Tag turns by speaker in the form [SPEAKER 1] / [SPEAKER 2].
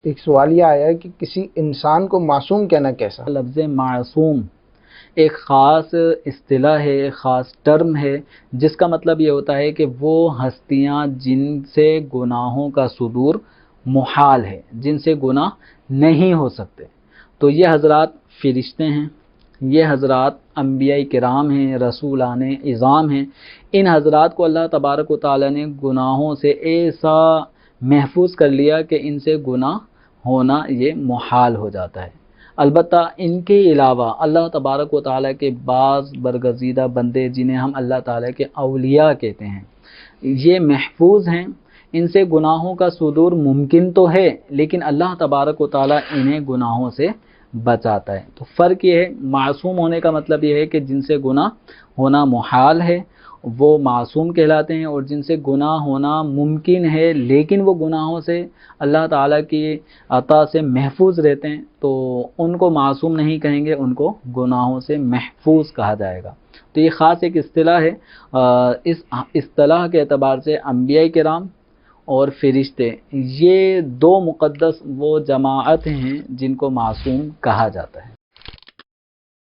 [SPEAKER 1] ایک سوال یہ آیا ہے کہ کسی انسان کو معصوم کہنا کیسا؟
[SPEAKER 2] لفظ معصوم ایک خاص اصطلاح ہے، ایک خاص ٹرم ہے، جس کا مطلب یہ ہوتا ہے کہ وہ ہستیاں جن سے گناہوں کا صدور محال ہے، جن سے گناہ نہیں ہو سکتے. تو یہ حضرات فرشتے ہیں، یہ حضرات انبیاء کرام ہیں، رسولان اعظام ہیں. ان حضرات کو اللہ تبارک و تعالیٰ نے گناہوں سے ایسا محفوظ کر لیا کہ ان سے گناہ ہونا یہ محال ہو جاتا ہے. البتہ ان کے علاوہ اللہ تبارک و تعالیٰ کے بعض برگزیدہ بندے جنہیں ہم اللہ تعالیٰ کے اولیاء کہتے ہیں، یہ محفوظ ہیں. ان سے گناہوں کا صدور ممکن تو ہے، لیکن اللہ تبارک و تعالیٰ انہیں گناہوں سے بچاتا ہے. تو فرق یہ ہے، معصوم ہونے کا مطلب یہ ہے کہ جن سے گناہ ہونا محال ہے وہ معصوم کہلاتے ہیں، اور جن سے گناہ ہونا ممکن ہے لیکن وہ گناہوں سے اللہ تعالیٰ کی عطا سے محفوظ رہتے ہیں، تو ان کو معصوم نہیں کہیں گے، ان کو گناہوں سے محفوظ کہا جائے گا. تو یہ خاص ایک اصطلاح ہے. اس اصطلاح کے اعتبار سے انبیاء کرام اور فرشتے یہ دو مقدس وہ جماعت ہیں جن کو معصوم کہا جاتا ہے.